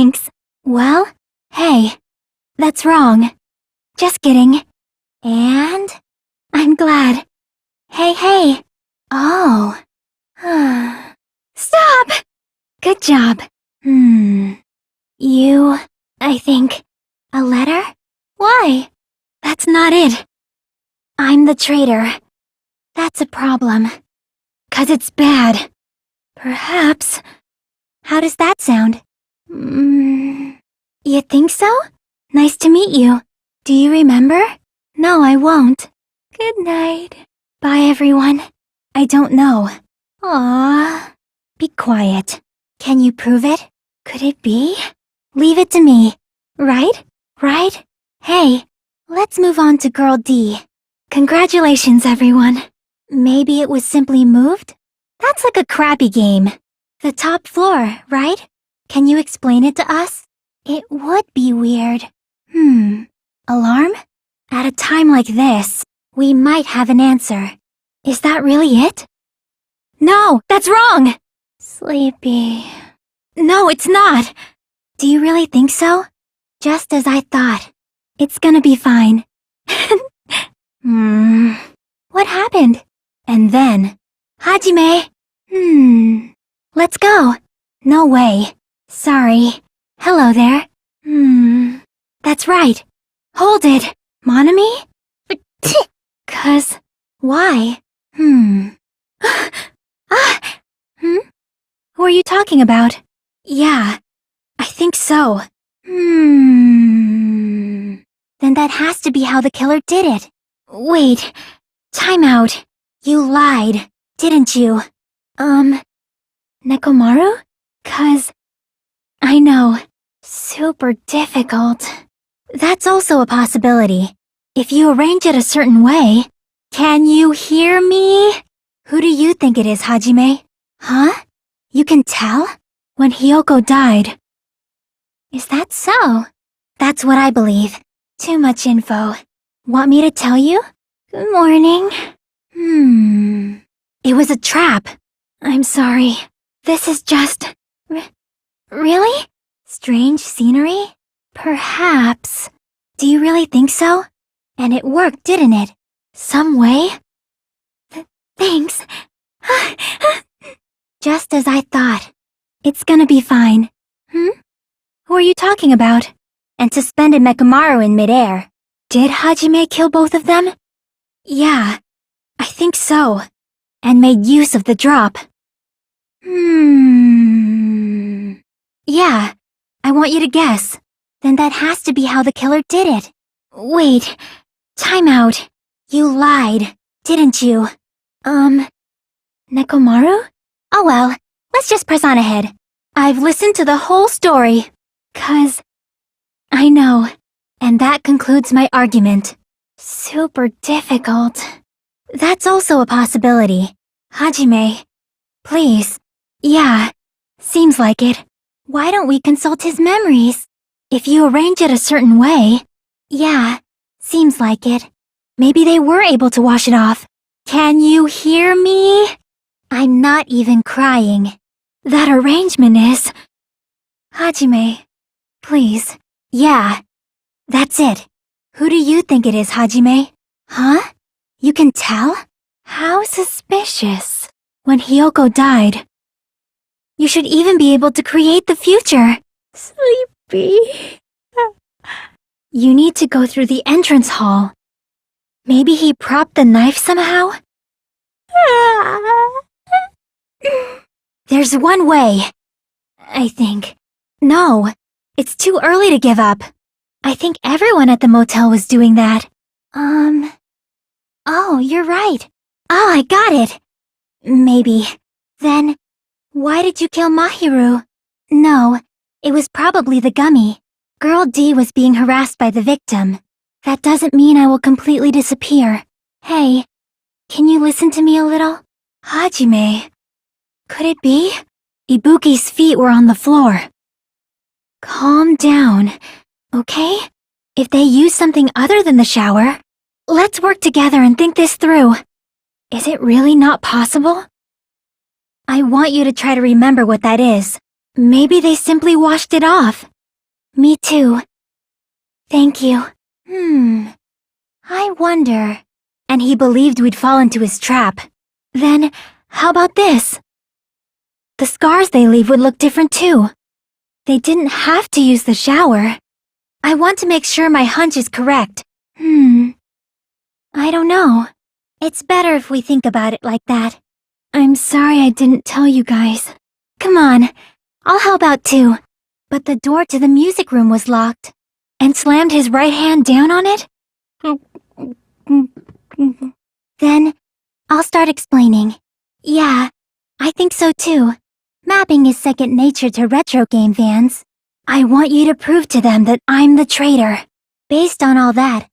thanks. Well, hey, that's wrong. Just kidding. And I'm glad. Hey. Oh. Stop! Good job. You, I think, a letter? Why? That's not it. I'm the traitor. That's a problem. 'Cause it's bad. Perhaps. How does that sound? You think so? Nice to meet you. Do you remember? No, I won't. Good night. Bye, everyone. I don't know. Aww. Be quiet. Can you prove it? Could it be? Leave it to me. Right? Hey, let's move on to Girl D. Congratulations, everyone. Maybe it was simply moved? That's like a crappy game. The top floor, right? Can you explain it to us? It would be weird. Alarm? At a time like this, we might have an answer. Is that really it? No, that's wrong! Sleepy. No, it's not. Do you really think so? Just as I thought. It's gonna be fine. What happened? And then, Hajime. Let's go. No way. Sorry. Hello there. That's right. Hold it. Nanami? 'Cause, why? Who are you talking about? Yeah, I think so. Then that has to be how the killer did it. Wait, time out. You lied, didn't you? Nekomaru? 'Cause, I know, super difficult. That's also a possibility. If you arrange it a certain way. Can you hear me? Who do you think it is, Hajime? Huh? You can tell? When Hyoko died. Is that so? That's what I believe. Too much info. Want me to tell you? Good morning. It was a trap. I'm sorry. This is just... Really? Strange scenery? Perhaps. Do you really think so? And it worked, didn't it? Some way? Thanks. Just as I thought. It's gonna be fine. Who are you talking about? And suspended Mekamaru in midair. Did Hajime kill both of them? Yeah, I think so. And made use of the drop. Yeah, I want you to guess. Then that has to be how the killer did it. Wait, time out. You lied, didn't you? Nekomaru? Oh well, let's just press on ahead. I've listened to the whole story. 'Cause... I know. And that concludes my argument. Super difficult. That's also a possibility. Hajime. Please. Yeah. Seems like it. Why don't we consult his memories? If you arrange it a certain way. Yeah. Seems like it. Maybe they were able to wash it off. Can you hear me? I'm not even crying. That arrangement is... Hajime. Please. Yeah. That's it. Who do you think it is, Hajime? Huh? You can tell? How suspicious. When Hyoko died. You should even be able to create the future. Sleepy. You need to go through the entrance hall. Maybe he propped the knife somehow? There's one way. I think. No, it's too early to give up. I think everyone at the motel was doing that. Oh, you're right. Oh, I got it. Maybe. Then, why did you kill Mahiru? No, it was probably the gummy. Girl D was being harassed by the victim. That doesn't mean I will completely disappear. Hey, can you listen to me a little? Hajime. Could it be? Ibuki's feet were on the floor. Calm down, okay? If they use something other than the shower, let's work together and think this through. Is it really not possible? I want you to try to remember what that is. Maybe they simply washed it off. Me too. Thank you. I wonder. And he believed we'd fall into his trap. Then, how about this? The scars they leave would look different too. They didn't have to use the shower. I want to make sure my hunch is correct. I don't know. It's better if we think about it like that. I'm sorry I didn't tell you guys. Come on, I'll help out too. But the door to the music room was locked. And slammed his right hand down on it? Then, I'll start explaining. Yeah, I think so too. Mapping is second nature to retro game fans. I want you to prove to them that I'm the traitor. Based on all that,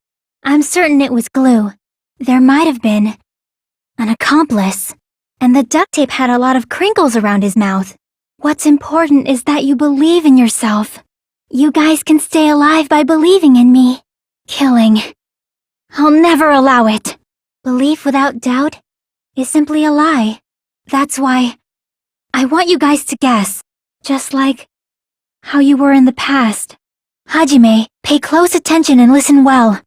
I'm certain it was glue. There might have been an accomplice. And the duct tape had a lot of crinkles around his mouth. What's important is that you believe in yourself. You guys can stay alive by believing in me. Killing. I'll never allow it. Belief without doubt is simply a lie. That's why I want you guys to guess, just like how you were in the past. Hajime, pay close attention and listen well.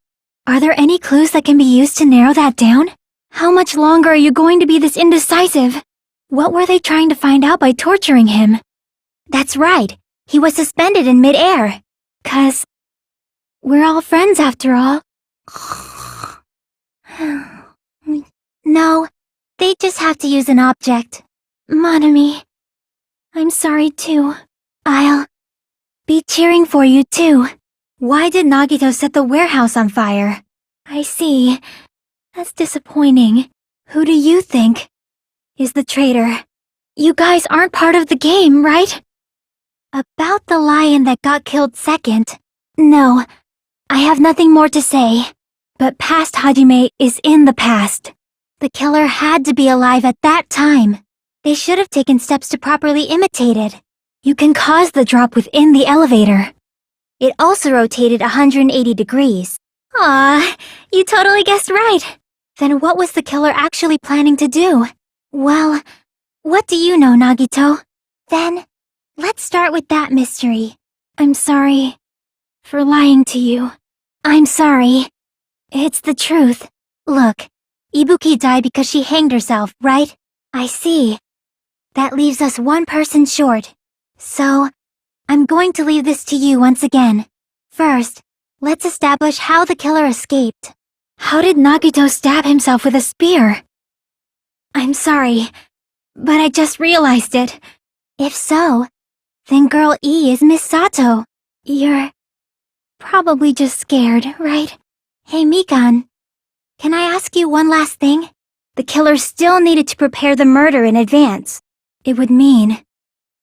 Are there any clues that can be used to narrow that down? How much longer are you going to be this indecisive? What were they trying to find out by torturing him? That's right, he was suspended in mid-air. 'Cause we're all friends after all. No, they just have to use an object. Nanami, I'm sorry too. I'll be cheering for you too. Why did Nagito set the warehouse on fire? I see. That's disappointing. Who do you think is the traitor? You guys aren't part of the game, right? About the lion that got killed second. No, I have nothing more to say. But past Hajime is in the past. The killer had to be alive at that time. They should have taken steps to properly imitate it. You can cause the drop within the elevator. It also rotated 180 degrees. Aw, you totally guessed right. Then what was the killer actually planning to do? Well, what do you know, Nagito? Then, let's start with that mystery. I'm sorry for lying to you. I'm sorry. It's the truth. Look, Ibuki died because she hanged herself, right? I see. That leaves us one person short. So, I'm going to leave this to you once again. First, let's establish how the killer escaped. How did Nagito stab himself with a spear? I'm sorry, but I just realized it. If so, then Girl E is Miss Sato. You're probably just scared, right? Hey Mikan, can I ask you one last thing? The killer still needed to prepare the murder in advance. It would mean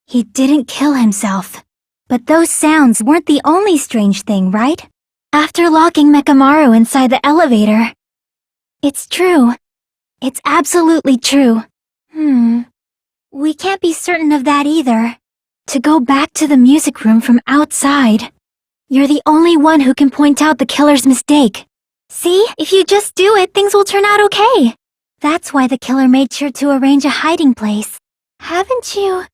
he didn't kill himself. But those sounds weren't the only strange thing, right? After locking Mekamaru inside the elevator. It's true. It's absolutely true. We can't be certain of that either. To go back to the music room from outside. You're the only one who can point out the killer's mistake. See, if you just do it, things will turn out okay. That's why the killer made sure to arrange a hiding place. Haven't you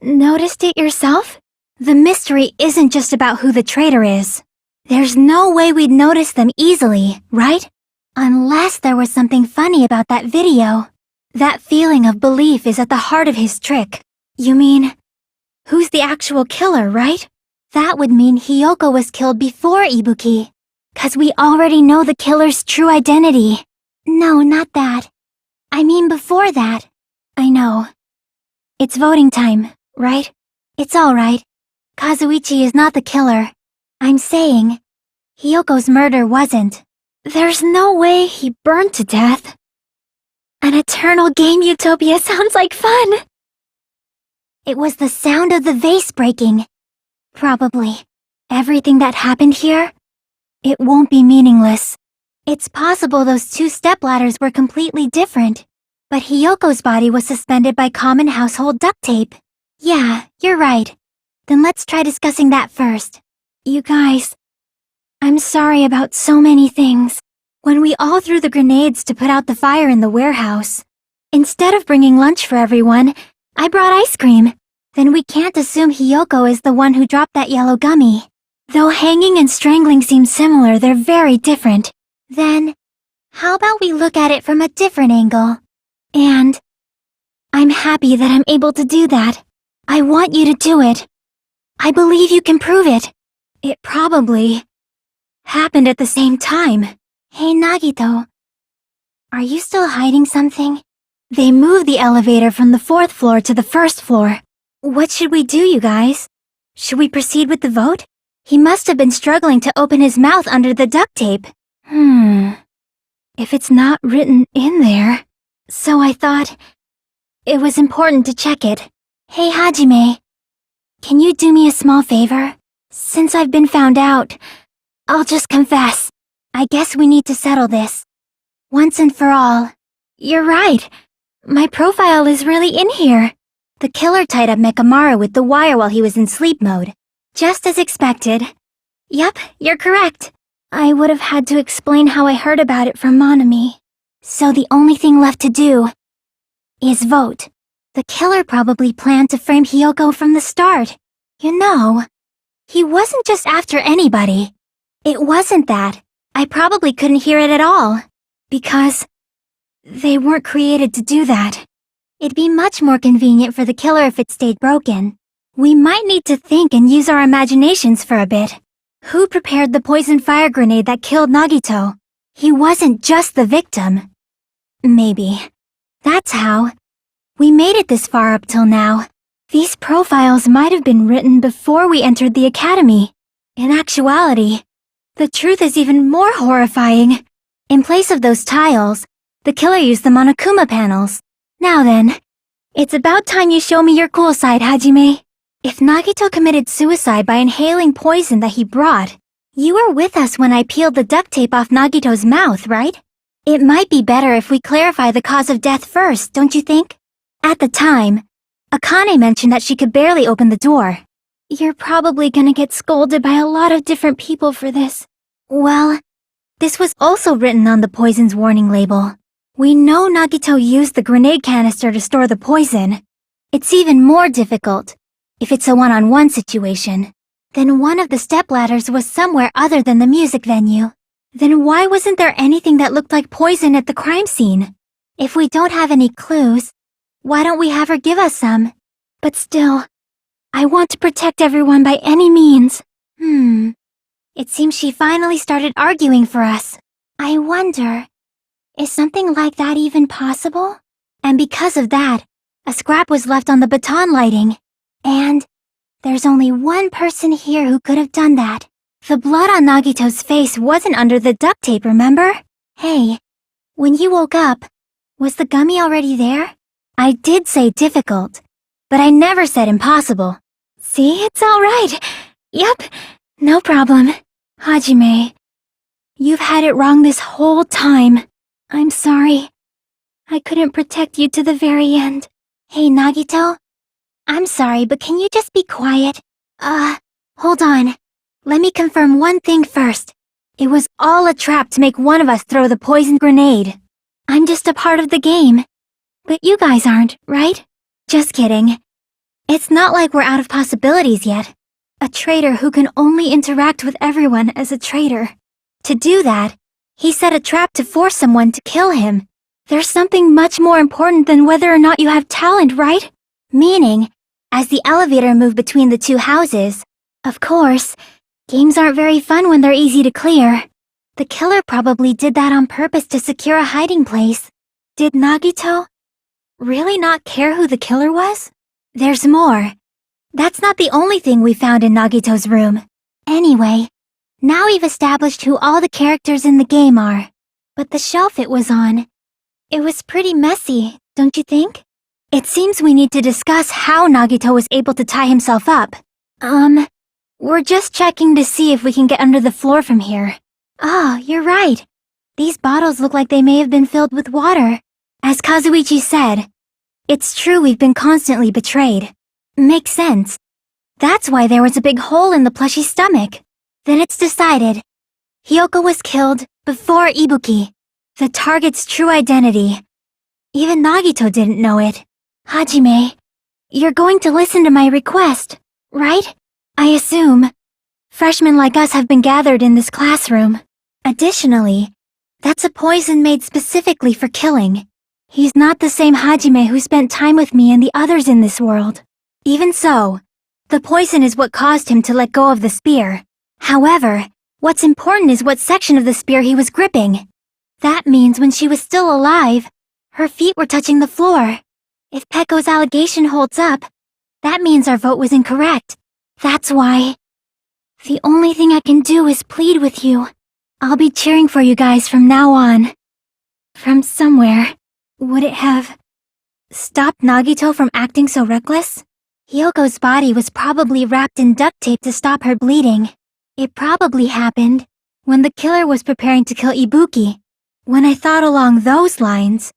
noticed it yourself? The mystery isn't just about who the traitor is. There's no way we'd notice them easily, right? Unless there was something funny about that video. That feeling of belief is at the heart of his trick. You mean, who's the actual killer, right? That would mean Hiyoko was killed before Ibuki. 'Cause we already know the killer's true identity. No, not that. I mean before that. I know. It's voting time, right? It's alright. Kazuichi is not the killer. I'm saying, Hiyoko's murder wasn't. There's no way he burned to death. An eternal game utopia sounds like fun. It was the sound of the vase breaking. Probably. Everything that happened here, it won't be meaningless. It's possible those two stepladders were completely different. But Hiyoko's body was suspended by common household duct tape. Yeah, you're right. Then let's try discussing that first. You guys, I'm sorry about so many things. When we all threw the grenades to put out the fire in the warehouse, instead of bringing lunch for everyone, I brought ice cream. Then we can't assume Hiyoko is the one who dropped that yellow gummy. Though hanging and strangling seem similar, they're very different. Then, how about we look at it from a different angle? And I'm happy that I'm able to do that. I want you to do it. I believe you can prove it. It probably happened at the same time. Hey Nagito, are you still hiding something? They moved the elevator from the 4th floor to the 1st floor. What should we do, you guys? Should we proceed with the vote? He must have been struggling to open his mouth under the duct tape. If it's not written in there. So I thought it was important to check it. Hey Hajime, can you do me a small favor? Since I've been found out, I'll just confess. I guess we need to settle this. Once and for all. You're right. My profile is really in here. The killer tied up Mekamaru with the wire while he was in sleep mode. Just as expected. Yup, you're correct. I would have had to explain how I heard about it from Nanami. So the only thing left to do is vote. The killer probably planned to frame Hiyoko from the start. You know, he wasn't just after anybody. It wasn't that. I probably couldn't hear it at all. Because they weren't created to do that. It'd be much more convenient for the killer if it stayed broken. We might need to think and use our imaginations for a bit. Who prepared the poison fire grenade that killed Nagito? He wasn't just the victim. Maybe. That's how. We made it this far up till now. These profiles might have been written before we entered the academy. In actuality, the truth is even more horrifying. In place of those tiles, the killer used the Monokuma panels. Now then, it's about time you show me your cool side, Hajime. If Nagito committed suicide by inhaling poison that he brought, you were with us when I peeled the duct tape off Nagito's mouth, right? It might be better if we clarify the cause of death first, don't you think? At the time, Akane mentioned that she could barely open the door. You're probably gonna get scolded by a lot of different people for this. Well, this was also written on the poison's warning label. We know Nagito used the grenade canister to store the poison. It's even more difficult if it's a one-on-one situation. Then one of the stepladders was somewhere other than the music venue. Then why wasn't there anything that looked like poison at the crime scene? If we don't have any clues, why don't we have her give us some? But still, I want to protect everyone by any means. It seems she finally started arguing for us. I wonder, is something like that even possible? And because of that, a scrap was left on the baton lighting. And there's only one person here who could have done that. The blood on Nagito's face wasn't under the duct tape, remember? Hey, when you woke up, was the gummy already there? I did say difficult, but I never said impossible. See, it's all right. Yep, no problem. Hajime, you've had it wrong this whole time. I'm sorry. I couldn't protect you to the very end. Hey, Nagito? I'm sorry, but can you just be quiet? Hold on. Let me confirm one thing first. It was all a trap to make one of us throw the poison grenade. I'm just a part of the game. But you guys aren't, right? Just kidding. It's not like we're out of possibilities yet. A traitor who can only interact with everyone as a traitor. To do that, he set a trap to force someone to kill him. There's something much more important than whether or not you have talent, right? Meaning, as the elevator moved between the two houses, of course, games aren't very fun when they're easy to clear. The killer probably did that on purpose to secure a hiding place. Did Nagito really not care who the killer was? There's more. That's not the only thing we found in Nagito's room. Anyway, now we've established who all the characters in the game are. But the shelf it was on, it was pretty messy, don't you think? It seems we need to discuss how Nagito was able to tie himself up. We're just checking to see if we can get under the floor from here. Oh, you're right. These bottles look like they may have been filled with water. As Kazuichi said, it's true we've been constantly betrayed. Makes sense. That's why there was a big hole in the plushie's stomach. Then it's decided. Hiyoko was killed before Ibuki, the target's true identity. Even Nagito didn't know it. Hajime, you're going to listen to my request, right? I assume. Freshmen like us have been gathered in this classroom. Additionally, that's a poison made specifically for killing. He's not the same Hajime who spent time with me and the others in this world. Even so, the poison is what caused him to let go of the spear. However, what's important is what section of the spear he was gripping. That means when she was still alive, her feet were touching the floor. If Pekko's allegation holds up, that means our vote was incorrect. That's why. The only thing I can do is plead with you. I'll be cheering for you guys from now on. From somewhere. Would it have stopped Nagito from acting so reckless? Hyoko's body was probably wrapped in duct tape to stop her bleeding. It probably happened when the killer was preparing to kill Ibuki. When I thought along those lines,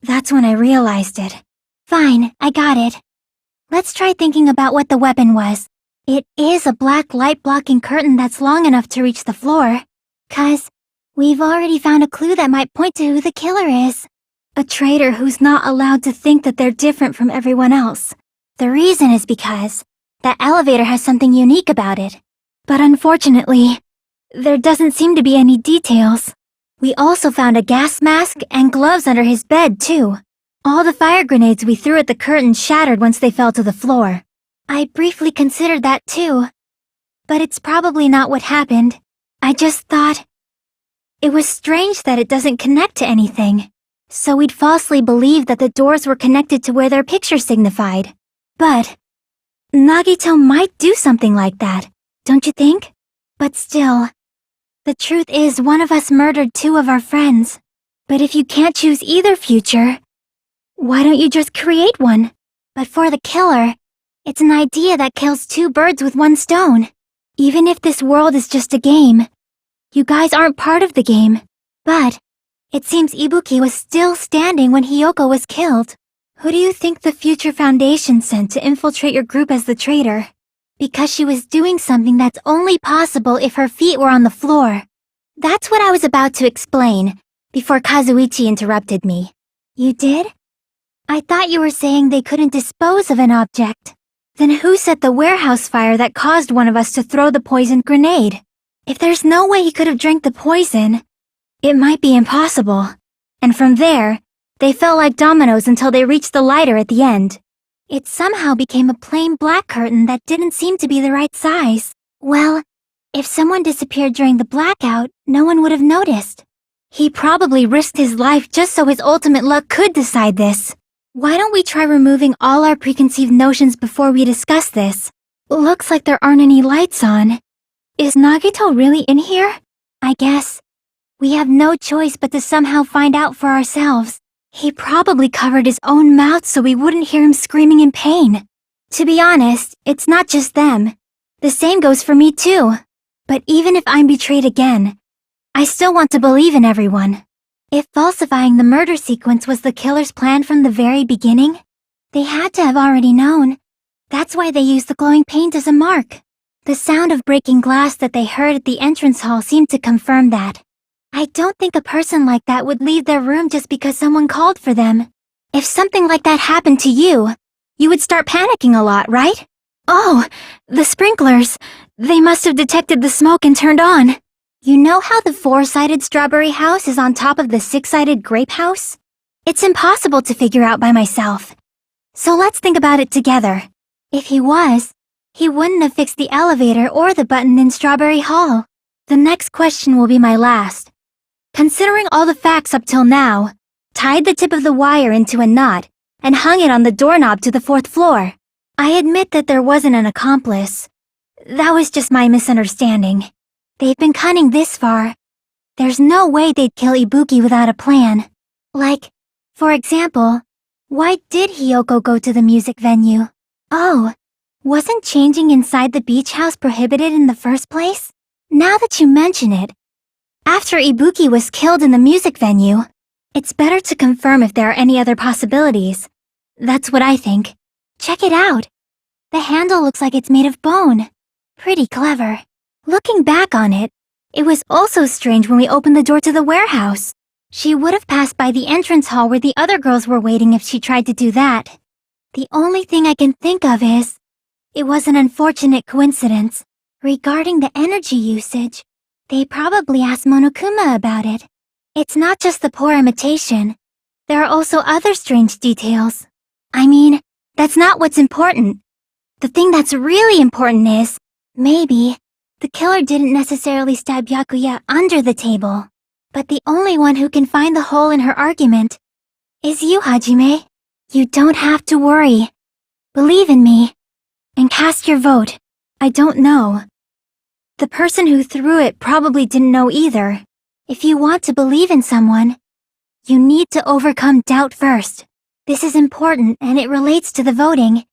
that's when I realized it. Fine, I got it. Let's try thinking about what the weapon was. It is a black light-blocking curtain that's long enough to reach the floor. 'Cause we've already found a clue that might point to who the killer is. A traitor who's not allowed to think that they're different from everyone else. The reason is because that elevator has something unique about it. But unfortunately, there doesn't seem to be any details. We also found a gas mask and gloves under his bed, too. All the fire grenades we threw at the curtain shattered once they fell to the floor. I briefly considered that, too. But it's probably not what happened. I just thought it was strange that it doesn't connect to anything. So we'd falsely believe that the doors were connected to where their picture signified. But Nagito might do something like that, don't you think? But still, the truth is one of us murdered two of our friends. But if you can't choose either future, why don't you just create one? But for the killer, it's an idea that kills two birds with one stone. Even if this world is just a game, you guys aren't part of the game. But it seems Ibuki was still standing when Hyoko was killed. Who do you think the Future Foundation sent to infiltrate your group as the traitor? Because she was doing something that's only possible if her feet were on the floor. That's what I was about to explain, before Kazuichi interrupted me. You did? I thought you were saying they couldn't dispose of an object. Then who set the warehouse fire that caused one of us to throw the poisoned grenade? If there's no way he could have drank the poison, it might be impossible. And from there, they fell like dominoes until they reached the lighter at the end. It somehow became a plain black curtain that didn't seem to be the right size. Well, if someone disappeared during the blackout, no one would have noticed. He probably risked his life just so his ultimate luck could decide this. Why don't we try removing all our preconceived notions before we discuss this? Looks like there aren't any lights on. Is Nagito really in here? I guess we have no choice but to somehow find out for ourselves. He probably covered his own mouth so we wouldn't hear him screaming in pain. To be honest, it's not just them. The same goes for me too. But even if I'm betrayed again, I still want to believe in everyone. If falsifying the murder sequence was the killer's plan from the very beginning, they had to have already known. That's why they used the glowing paint as a mark. The sound of breaking glass that they heard at the entrance hall seemed to confirm that. I don't think a person like that would leave their room just because someone called for them. If something like that happened to you, you would start panicking a lot, right? Oh, the sprinklers. They must have detected the smoke and turned on. You know how the four-sided strawberry house is on top of the six-sided grape house? It's impossible to figure out by myself. So let's think about it together. If he was, he wouldn't have fixed the elevator or the button in Strawberry Hall. The next question will be my last. Considering all the facts up till now, tied the tip of the wire into a knot and hung it on the doorknob to the fourth floor. I admit that there wasn't an accomplice. That was just my misunderstanding. They've been cunning this far. There's no way they'd kill Ibuki without a plan. Like, for example, why did Hyoko go to the music venue? Oh, wasn't changing inside the beach house prohibited in the first place? Now that you mention it, after Ibuki was killed in the music venue, it's better to confirm if there are any other possibilities. That's what I think. Check it out. The handle looks like it's made of bone. Pretty clever. Looking back on it, it was also strange when we opened the door to the warehouse. She would have passed by the entrance hall where the other girls were waiting if she tried to do that. The only thing I can think of is, it was an unfortunate coincidence. Regarding the energy usage, they probably asked Monokuma about it. It's not just the poor imitation. There are also other strange details. I mean, that's not what's important. The thing that's really important is, maybe, the killer didn't necessarily stab Byakuya under the table. But the only one who can find the hole in her argument is you, Hajime. You don't have to worry. Believe in me. And cast your vote. I don't know. The person who threw it probably didn't know either. If you want to believe in someone, you need to overcome doubt first. This is important and it relates to the voting.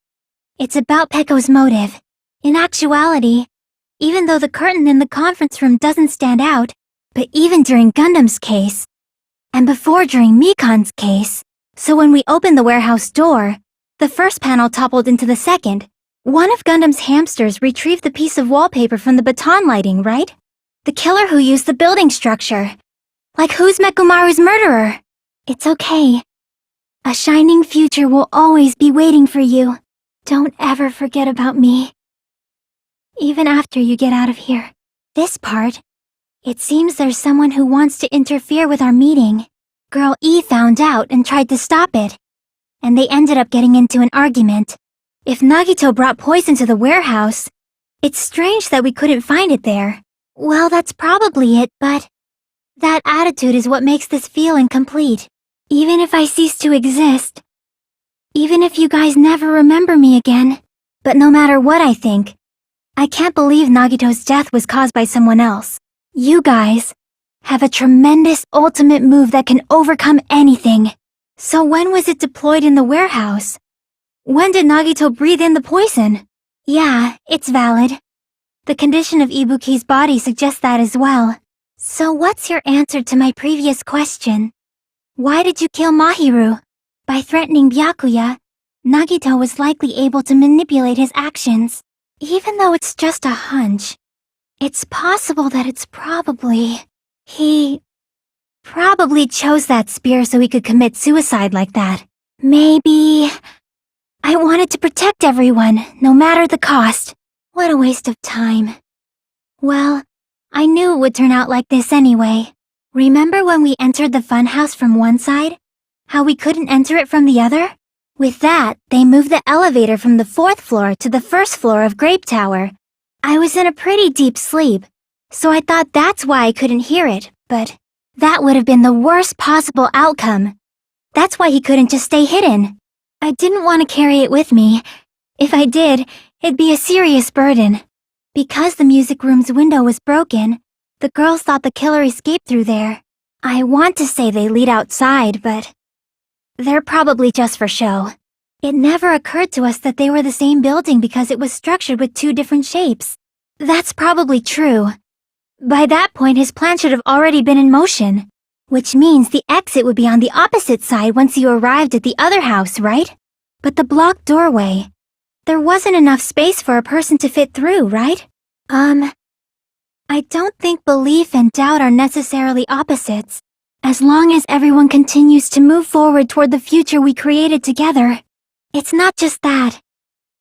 It's about Peko's motive. In actuality, even though the curtain in the conference room doesn't stand out, but even during Gundam's case, and before during Mikan's case, so when we opened the warehouse door, the first panel toppled into the second. One of Gundam's hamsters retrieved the piece of wallpaper from the baton lighting, right? The killer who used the building structure. Like who's Mekumaru's murderer? It's okay. A shining future will always be waiting for you. Don't ever forget about me. Even after you get out of here. This part, it seems there's someone who wants to interfere with our meeting. Girl E found out and tried to stop it. And they ended up getting into an argument. If Nagito brought poison to the warehouse, it's strange that we couldn't find it there. Well, that's probably it, but that attitude is what makes this feel incomplete. Even if I cease to exist, even if you guys never remember me again, but no matter what I think, I can't believe Nagito's death was caused by someone else. You guys have a tremendous ultimate move that can overcome anything. So when was it deployed in the warehouse? When did Nagito breathe in the poison? Yeah, it's valid. The condition of Ibuki's body suggests that as well. So what's your answer to my previous question? Why did you kill Mahiru? By threatening Byakuya, Nagito was likely able to manipulate his actions. Even though it's just a hunch, it's possible that he probably chose that spear so he could commit suicide like that. Maybe I wanted to protect everyone, no matter the cost. What a waste of time. Well, I knew it would turn out like this anyway. Remember when we entered the funhouse from one side? How we couldn't enter it from the other? With that, they moved the elevator from the 4th floor to the 1st floor of Grape Tower. I was in a pretty deep sleep, so I thought that's why I couldn't hear it, but that would have been the worst possible outcome. That's why he couldn't just stay hidden. I didn't want to carry it with me. If I did, it'd be a serious burden. Because the music room's window was broken, the girls thought the killer escaped through there. I want to say they lead outside, but they're probably just for show. It never occurred to us that they were the same building because it was structured with 2 different shapes. That's probably true. By that point, his plan should have already been in motion. Which means the exit would be on the opposite side once you arrived at the other house, right? But the blocked doorway, there wasn't enough space for a person to fit through, right? I don't think belief and doubt are necessarily opposites. As long as everyone continues to move forward toward the future we created together. It's not just that.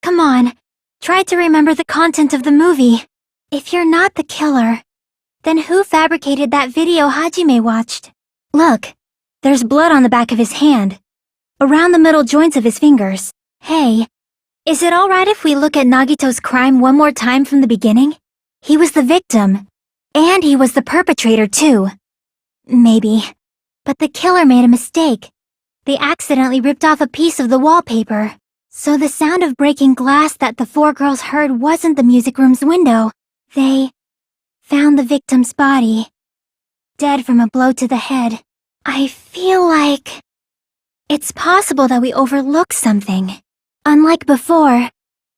Come on, try to remember the content of the movie. If you're not the killer, then who fabricated that video Hajime watched? Look, there's blood on the back of his hand, around the middle joints of his fingers. Hey, is it alright if we look at Nagito's crime one more time from the beginning? He was the victim, and he was the perpetrator too. Maybe. But the killer made a mistake. They accidentally ripped off a piece of the wallpaper. So the sound of breaking glass that the 4 girls heard wasn't the music room's window. They found the victim's body, dead from a blow to the head. I feel like it's possible that we overlooked something. Unlike before,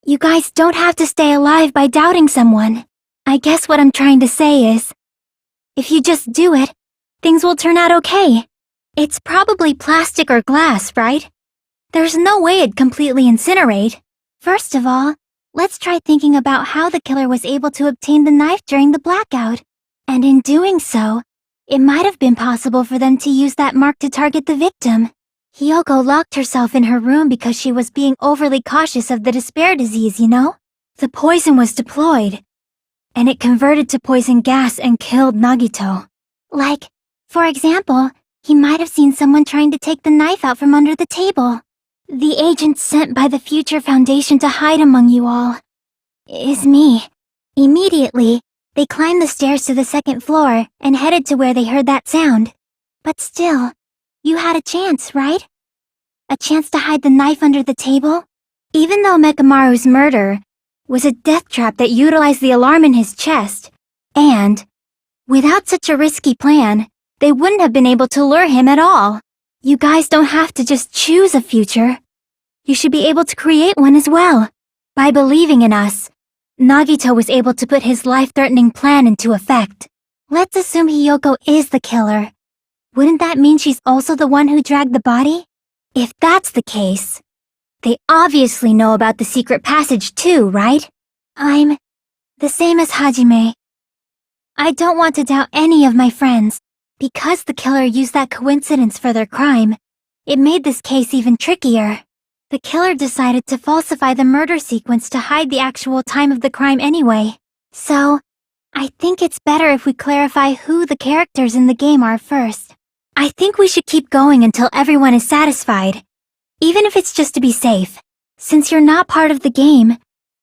you guys don't have to stay alive by doubting someone. I guess what I'm trying to say is, if you just do it, things will turn out okay. It's probably plastic or glass, right? There's no way it'd completely incinerate. First of all, let's try thinking about how the killer was able to obtain the knife during the blackout. And in doing so, it might have been possible for them to use that mark to target the victim. Hyoko locked herself in her room because she was being overly cautious of the despair disease, you know? The poison was deployed. and it converted to poison gas and killed Nagito. Like, for example, he might have seen someone trying to take the knife out from under the table. The agent sent by the Future Foundation to hide among you all is me. Immediately, they climbed the stairs to the second floor and headed to where they heard that sound. But still, you had a chance, right? A chance to hide the knife under the table? Even though Mekamaru's murder was a death trap that utilized the alarm in his chest, and without such a risky plan, they wouldn't have been able to lure him at all. You guys don't have to just choose a future. You should be able to create one as well. By believing in us, Nagito was able to put his life-threatening plan into effect. Let's assume Hiyoko is the killer. Wouldn't that mean she's also the one who dragged the body? If that's the case, they obviously know about the secret passage too, right? I'm the same as Hajime. I don't want to doubt any of my friends. Because the killer used that coincidence for their crime, it made this case even trickier. The killer decided to falsify the murder sequence to hide the actual time of the crime anyway. So, I think it's better if we clarify who the characters in the game are first. I think we should keep going until everyone is satisfied, even if it's just to be safe. Since you're not part of the game,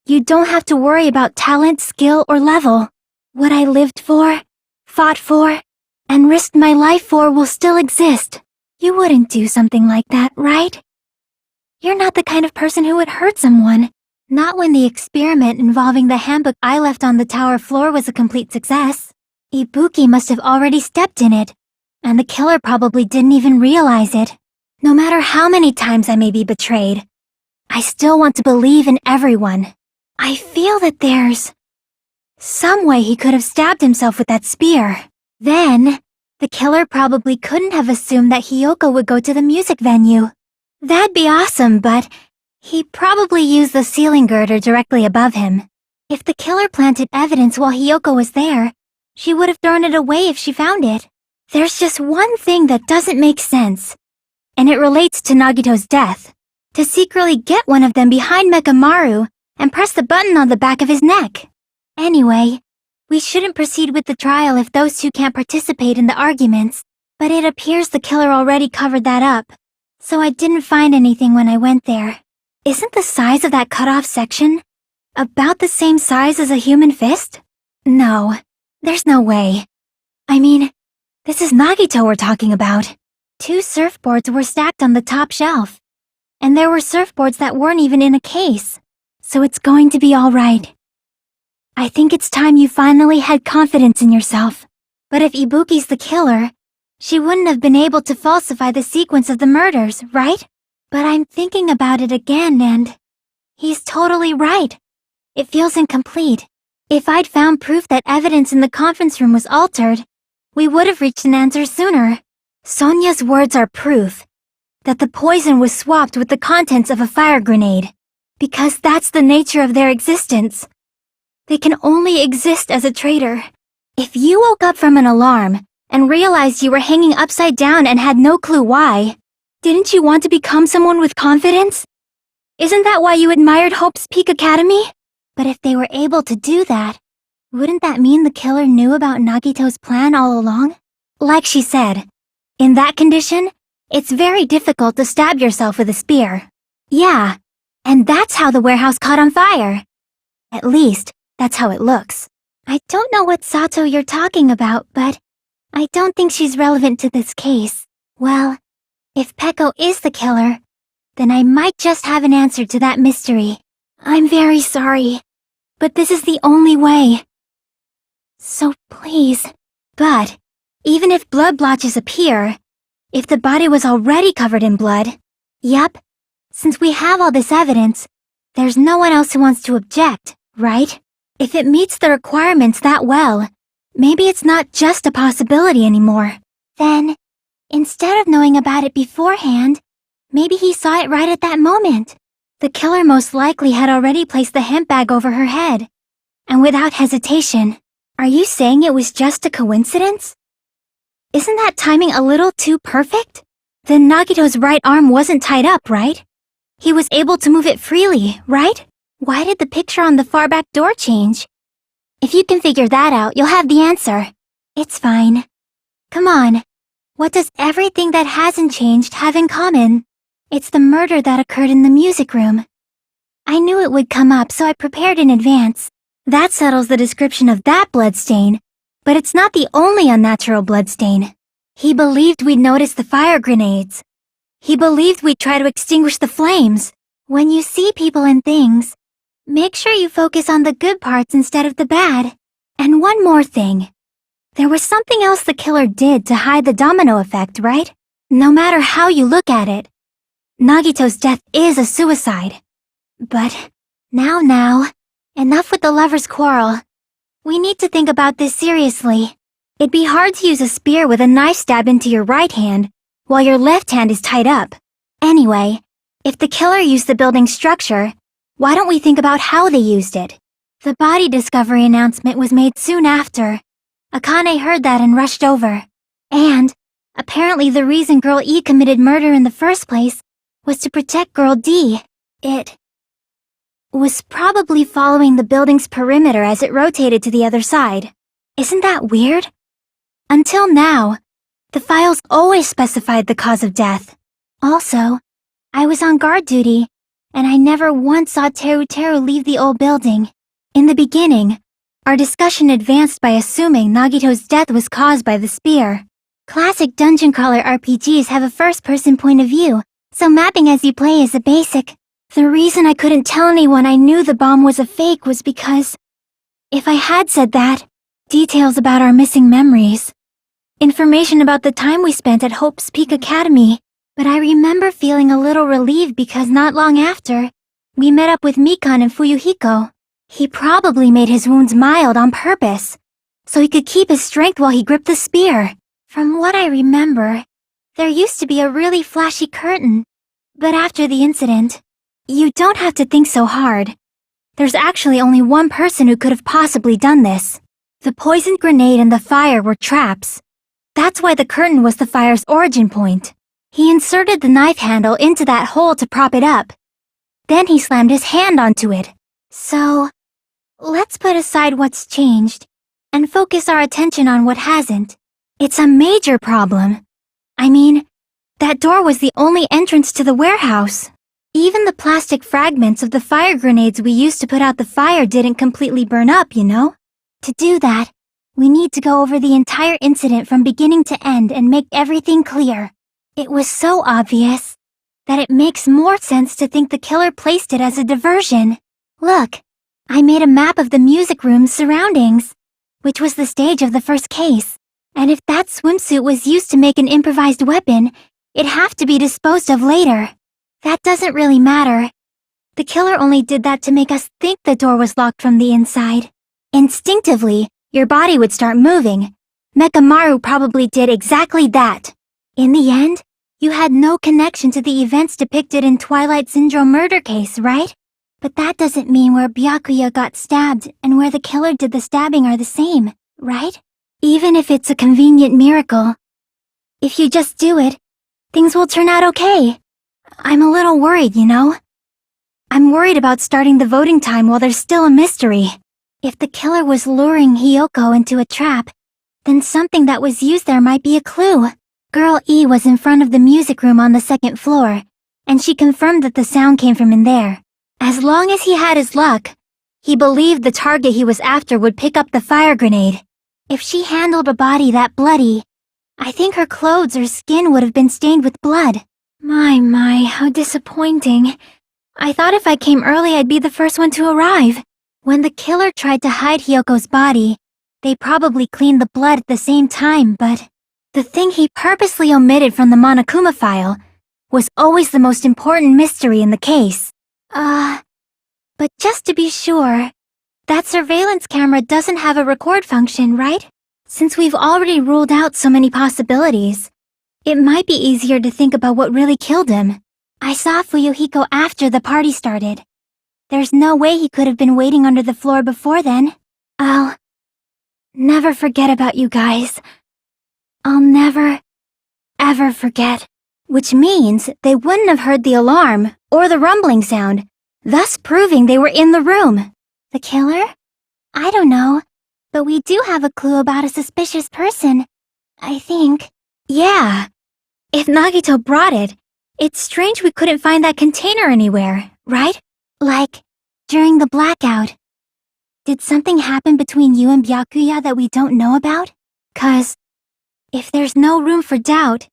you don't have to worry about talent, skill, or level. What I lived for, fought for, and risked my life for will still exist. You wouldn't do something like that, right? You're not the kind of person who would hurt someone. Not when the experiment involving the handbook I left on the tower floor was a complete success. Ibuki must have already stepped in it, and the killer probably didn't even realize it. No matter how many times I may be betrayed, I still want to believe in everyone. I feel that there's some way he could have stabbed himself with that spear. Then, the killer probably couldn't have assumed that Hiyoko would go to the music venue. That'd be awesome, but he probably used the ceiling girder directly above him. If the killer planted evidence while Hiyoko was there, she would have thrown it away if she found it. There's just one thing that doesn't make sense, and it relates to Nagito's death. To secretly get one of them behind Mekamaru and press the button on the back of his neck. Anyway, we shouldn't proceed with the trial if those two can't participate in the arguments, but it appears the killer already covered that up, so I didn't find anything when I went there. Isn't the size of that cut-off section about the same size as a human fist? No, there's no way. I mean, this is Nagito we're talking about. 2 surfboards were stacked on the top shelf, and there were surfboards that weren't even in a case, so it's going to be all right. I think it's time you finally had confidence in yourself. But if Ibuki's the killer, she wouldn't have been able to falsify the sequence of the murders, right? But I'm thinking about it again and he's totally right. It feels incomplete. If I'd found proof that evidence in the conference room was altered, we would have reached an answer sooner. Sonia's words are proof that the poison was swapped with the contents of a fire grenade, because that's the nature of their existence. They can only exist as a traitor. If you woke up from an alarm and realized you were hanging upside down and had no clue why, didn't you want to become someone with confidence? Isn't that why you admired Hope's Peak Academy? But if they were able to do that, wouldn't that mean the killer knew about Nagito's plan all along? Like she said, in that condition, it's very difficult to stab yourself with a spear. Yeah, and that's how the warehouse caught on fire. At least, that's how it looks. I don't know what Sato you're talking about, but I don't think she's relevant to this case. Well, if Peko is the killer, then I might just have an answer to that mystery. I'm very sorry, but this is the only way. So please. But, even if blood blotches appear, if the body was already covered in blood, yep, since we have all this evidence, there's no one else who wants to object, right? If it meets the requirements that well, maybe it's not just a possibility anymore. Then, instead of knowing about it beforehand, maybe he saw it right at that moment. The killer most likely had already placed the hemp bag over her head. And without hesitation. Are you saying it was just a coincidence? Isn't that timing a little too perfect? Then Nagito's right arm wasn't tied up, right? He was able to move it freely, right? Why did the picture on the far back door change? If you can figure that out, you'll have the answer. It's fine. Come on. What does everything that hasn't changed have in common? It's the murder that occurred in the music room. I knew it would come up, so I prepared in advance. That settles the description of that bloodstain, but it's not the only unnatural bloodstain. He believed we'd notice the fire grenades. He believed we'd try to extinguish the flames. When you see people and things, make sure you focus on the good parts instead of the bad. And one more thing. There was something else the killer did to hide the domino effect, right? No matter how you look at it, Nagito's death is a suicide. But now, enough with the lovers' quarrel. We need to think about this seriously. It'd be hard to use a spear with a knife stabbed into your right hand while your left hand is tied up. Anyway, if the killer used the building's structure, why don't we think about how they used it? The body discovery announcement was made soon after. Akane heard that and rushed over. And, apparently the reason Girl E committed murder in the first place was to protect Girl D. It was probably following the building's perimeter as it rotated to the other side. Isn't that weird? Until now, the files always specified the cause of death. Also, I was on guard duty, and I never once saw Teru leave the old building. In the beginning, our discussion advanced by assuming Nagito's death was caused by the spear. Classic dungeon crawler RPGs have a first-person point of view, so mapping as you play is a basic. The reason I couldn't tell anyone I knew the bomb was a fake was because, if I had said that, details about our missing memories, information about the time we spent at Hope's Peak Academy, but I remember feeling a little relieved because not long after, we met up with Mikan and Fuyuhiko. He probably made his wounds mild on purpose, so he could keep his strength while he gripped the spear. From what I remember, there used to be a really flashy curtain, but after the incident, you don't have to think so hard. There's actually only one person who could have possibly done this. The poisoned grenade and the fire were traps. That's why the curtain was the fire's origin point. He inserted the knife handle into that hole to prop it up. Then he slammed his hand onto it. So, let's put aside what's changed and focus our attention on what hasn't. It's a major problem. I mean, that door was the only entrance to the warehouse. Even the plastic fragments of the fire grenades we used to put out the fire didn't completely burn up, you know? To do that, we need to go over the entire incident from beginning to end and make everything clear. It was so obvious that it makes more sense to think the killer placed it as a diversion. Look, I made a map of the music room's surroundings, which was the stage of the first case. And if that swimsuit was used to make an improvised weapon, it'd have to be disposed of later. That doesn't really matter. The killer only did that to make us think the door was locked from the inside. Instinctively, your body would start moving. Mekamaru probably did exactly that. In the end, you had no connection to the events depicted in Twilight Syndrome murder case, right? But that doesn't mean where Byakuya got stabbed and where the killer did the stabbing are the same, right? Even if it's a convenient miracle, if you just do it, things will turn out okay. I'm a little worried, you know? I'm worried about starting the voting time while there's still a mystery. If the killer was luring Hiyoko into a trap, then something that was used there might be a clue. Girl E was in front of the music room on the second floor, and she confirmed that the sound came from in there. As long as he had his luck, he believed the target he was after would pick up the fire grenade. If she handled a body that bloody, I think her clothes or skin would have been stained with blood. My, how disappointing. I thought if I came early I'd be the first one to arrive. When the killer tried to hide Hyoko's body, they probably cleaned the blood at the same time, but the thing he purposely omitted from the Monokuma file was always the most important mystery in the case. But just to be sure, that surveillance camera doesn't have a record function, right? Since we've already ruled out so many possibilities, it might be easier to think about what really killed him. I saw Fuyuhiko after the party started. There's no way he could have been waiting under the floor before then. I'll never forget about you guys. I'll never, ever forget. Which means they wouldn't have heard the alarm or the rumbling sound, thus proving they were in the room. The killer? I don't know. But we do have a clue about a suspicious person, I think. Yeah. If Nagito brought it, it's strange we couldn't find that container anywhere, right? Like, during the blackout. Did something happen between you and Byakuya that we don't know about? 'Cause if there's no room for doubt,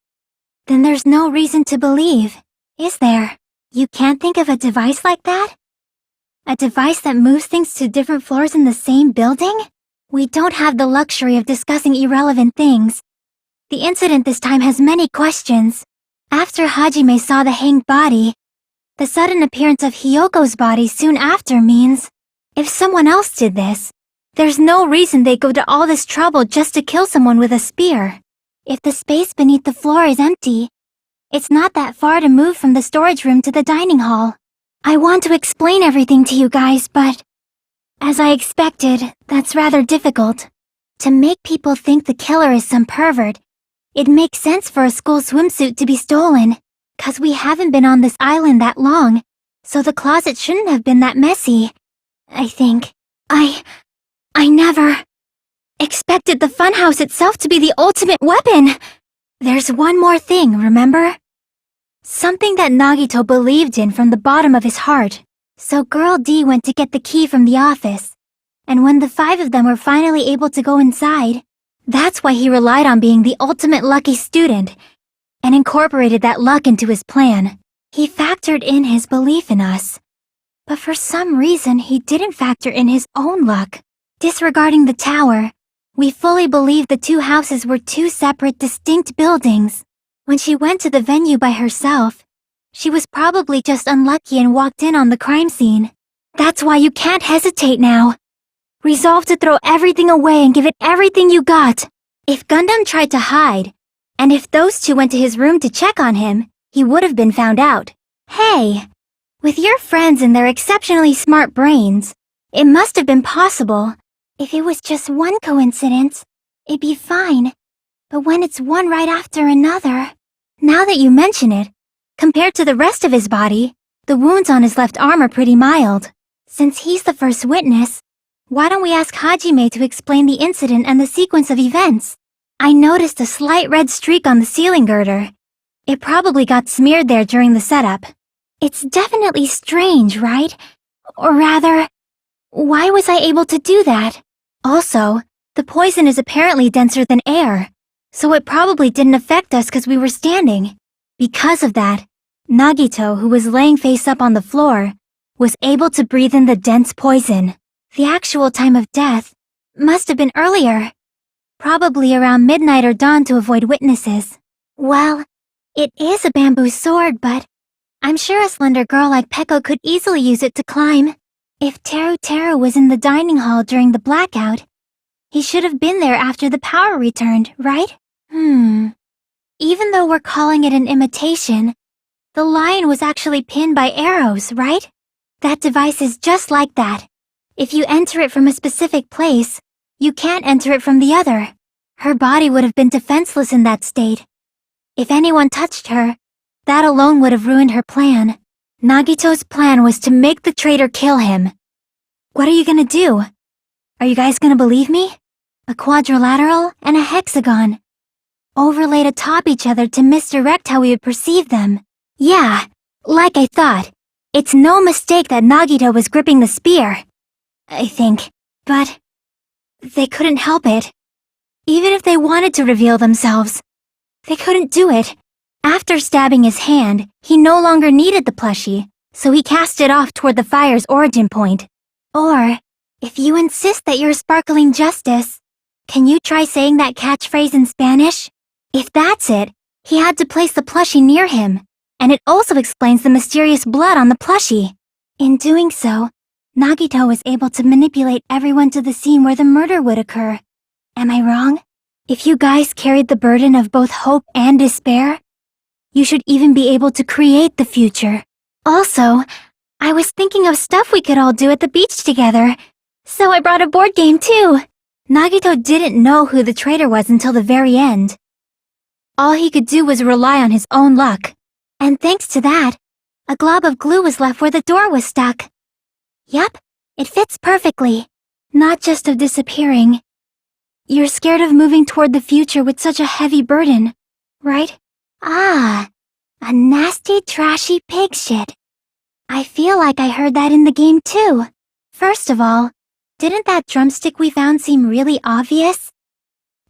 then there's no reason to believe, is there? You can't think of a device like that? A device that moves things to different floors in the same building? We don't have the luxury of discussing irrelevant things. The incident this time has many questions. After Hajime saw the hanged body, the sudden appearance of Hyoko's body soon after means if someone else did this, there's no reason they'd go to all this trouble just to kill someone with a spear. If the space beneath the floor is empty, it's not that far to move from the storage room to the dining hall. I want to explain everything to you guys, but as I expected, that's rather difficult. To make people think the killer is some pervert, it makes sense for a school swimsuit to be stolen, 'cause we haven't been on this island that long, so the closet shouldn't have been that messy. I think. I never expected the funhouse itself to be the ultimate weapon. There's one more thing, remember? Something that Nagito believed in from the bottom of his heart. So Girl D went to get the key from the office, and when the 5 of them were finally able to go inside, that's why he relied on being the ultimate lucky student, and incorporated that luck into his plan. He factored in his belief in us. But for some reason, he didn't factor in his own luck. Disregarding the tower, we fully believed the 2 houses were 2 separate, distinct buildings. When she went to the venue by herself, she was probably just unlucky and walked in on the crime scene. That's why you can't hesitate now. Resolve to throw everything away and give it everything you got. If Gundam tried to hide, and if those 2 went to his room to check on him, he would have been found out. Hey! With your friends and their exceptionally smart brains, it must have been possible. If it was just one coincidence, it'd be fine. But when it's one right after another... Now that you mention it, compared to the rest of his body, the wounds on his left arm are pretty mild. Since he's the first witness, why don't we ask Hajime to explain the incident and the sequence of events? I noticed a slight red streak on the ceiling girder. It probably got smeared there during the setup. It's definitely strange, right? Or rather, why was I able to do that? Also, the poison is apparently denser than air, so it probably didn't affect us because we were standing. Because of that, Nagito, who was laying face up on the floor, was able to breathe in the dense poison. The actual time of death must have been earlier, probably around midnight or dawn to avoid witnesses. Well, it is a bamboo sword, but I'm sure a slender girl like Peko could easily use it to climb. If Teru was in the dining hall during the blackout, he should have been there after the power returned, right? Even though we're calling it an imitation, the lion was actually pinned by arrows, right? That device is just like that. If you enter it from a specific place, you can't enter it from the other. Her body would have been defenseless in that state. If anyone touched her, that alone would have ruined her plan. Nagito's plan was to make the traitor kill him. What are you gonna do? Are you guys gonna believe me? A quadrilateral and a hexagon, overlaid atop each other to misdirect how we would perceive them. Yeah, like I thought. It's no mistake that Nagito was gripping the spear, I think. But they couldn't help it. Even if they wanted to reveal themselves, they couldn't do it. After stabbing his hand, he no longer needed the plushie, so he cast it off toward the fire's origin point. Or, if you insist that you're sparkling justice, can you try saying that catchphrase in Spanish? If that's it, he had to place the plushie near him, and it also explains the mysterious blood on the plushie. In doing so, Nagito was able to manipulate everyone to the scene where the murder would occur. Am I wrong? If you guys carried the burden of both hope and despair, you should even be able to create the future. Also, I was thinking of stuff we could all do at the beach together, so I brought a board game too. Nagito didn't know who the traitor was until the very end. All he could do was rely on his own luck. And thanks to that, a glob of glue was left where the door was stuck. Yup, it fits perfectly. Not just of disappearing, You're scared of moving toward the future with such a heavy burden, right? Ah, a nasty, trashy pig shit. I feel like I heard that in the game too. First of all, didn't that drumstick we found seem really obvious?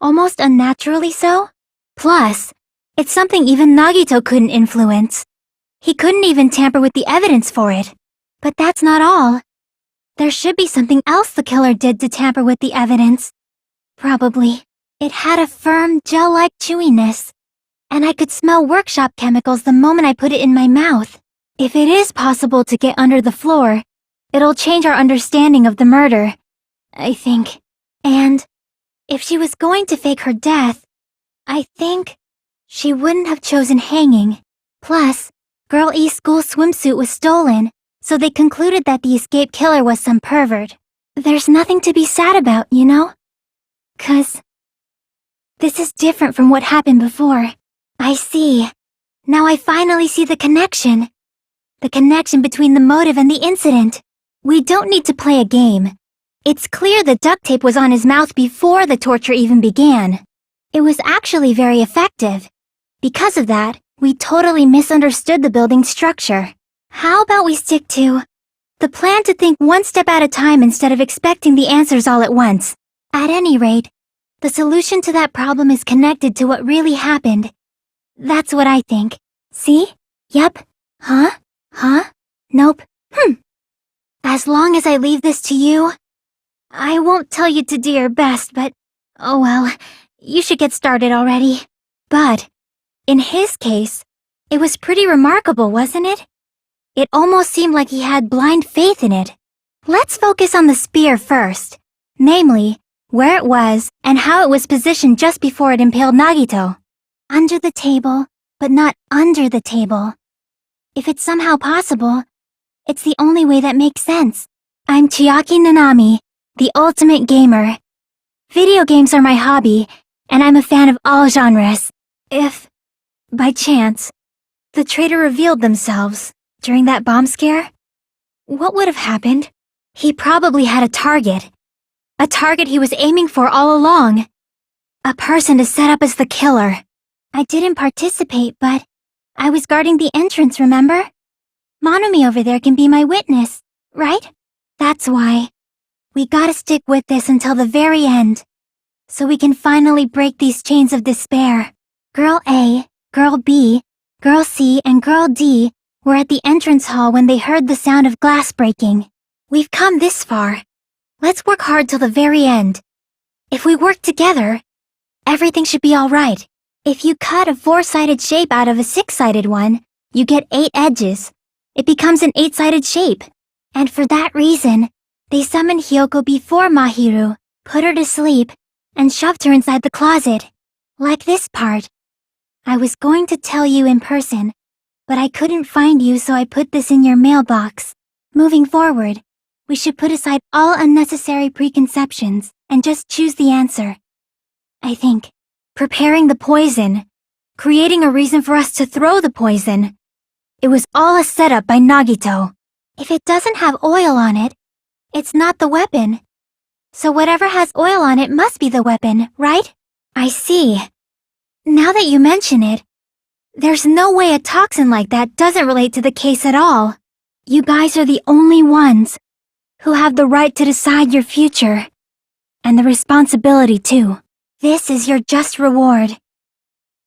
Almost unnaturally so? Plus, it's something even Nagito couldn't influence. He couldn't even tamper with the evidence for it. But that's not all. There should be something else the killer did to tamper with the evidence. Probably. It had a firm, gel-like chewiness. And I could smell workshop chemicals the moment I put it in my mouth. If it is possible to get under the floor, it'll change our understanding of the murder, I think. And if she was going to fake her death, I think she wouldn't have chosen hanging. Plus, Girl E's school swimsuit was stolen, so they concluded that the escaped killer was some pervert. There's nothing to be sad about, you know? 'Cause this is different from what happened before. I see. Now I finally see the connection. The connection between the motive and the incident. We don't need to play a game. It's clear the duct tape was on his mouth before the torture even began. It was actually very effective. Because of that, we totally misunderstood the building's structure. How about we stick to the plan to think one step at a time instead of expecting the answers all at once? At any rate, the solution to that problem is connected to what really happened. That's what I think. See? Yep. Huh? Huh? Nope. As long as I leave this to you, I won't tell you to do your best, but oh well, you should get started already. But in his case, it was pretty remarkable, wasn't it? It almost seemed like he had blind faith in it. Let's focus on the spear first, namely, where it was and how it was positioned just before it impaled Nagito. Under the table, but not under the table. If it's somehow possible, it's the only way that makes sense. I'm Chiaki Nanami, the ultimate gamer. Video games are my hobby, and I'm a fan of all genres. If, by chance, the traitor revealed themselves during that bomb scare, what would have happened? He probably had a target. A target he was aiming for all along. A person to set up as the killer. I didn't participate, but I was guarding the entrance, remember? Nanami over there can be my witness, right? That's why. We gotta stick with this until the very end, so we can finally break these chains of despair. Girl A, Girl B, Girl C, and Girl D were at the entrance hall when they heard the sound of glass breaking. We've come this far. Let's work hard till the very end. If we work together, everything should be alright. If you cut a 4-sided shape out of a 6-sided one, you get 8 edges. It becomes an 8-sided shape. And for that reason, they summoned Hyoko before Mahiru, put her to sleep, and shoved her inside the closet. Like this part. I was going to tell you in person, but I couldn't find you, so I put this in your mailbox. Moving forward, we should put aside all unnecessary preconceptions and just choose the answer. I think. Preparing the poison. Creating a reason for us to throw the poison. It was all a setup by Nagito. If it doesn't have oil on it, it's not the weapon. So whatever has oil on it must be the weapon, right? I see. Now that you mention it, there's no way a toxin like that doesn't relate to the case at all. You guys are the only ones who have the right to decide your future. And the responsibility too. This is your just reward.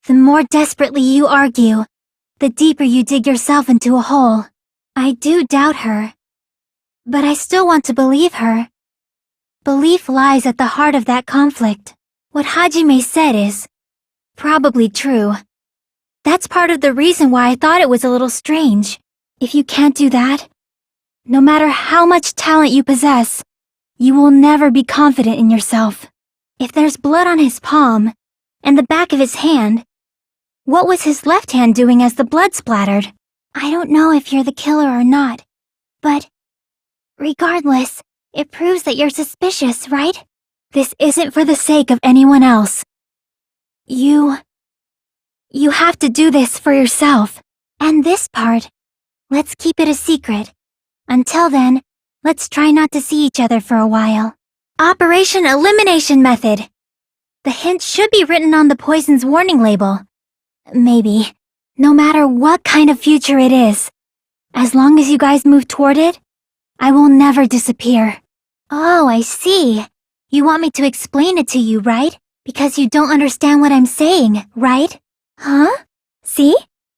The more desperately you argue, the deeper you dig yourself into a hole. I do doubt her. But I still want to believe her. Belief lies at the heart of that conflict. What Hajime said is probably true. That's part of the reason why I thought it was a little strange. If you can't do that, no matter how much talent you possess, you will never be confident in yourself. If there's blood on his palm and the back of his hand, what was his left hand doing as the blood splattered? I don't know if you're the killer or not, but regardless, it proves that you're suspicious, right? This isn't for the sake of anyone else. You have to do this for yourself. And this part, let's keep it a secret. Until then, let's try not to see each other for a while. Operation Elimination Method. The hint should be written on the poison's warning label. Maybe. No matter what kind of future it is. As long as you guys move toward it, I will never disappear. Oh, I see. You want me to explain it to you, right? Because you don't understand what I'm saying, right? Huh? See?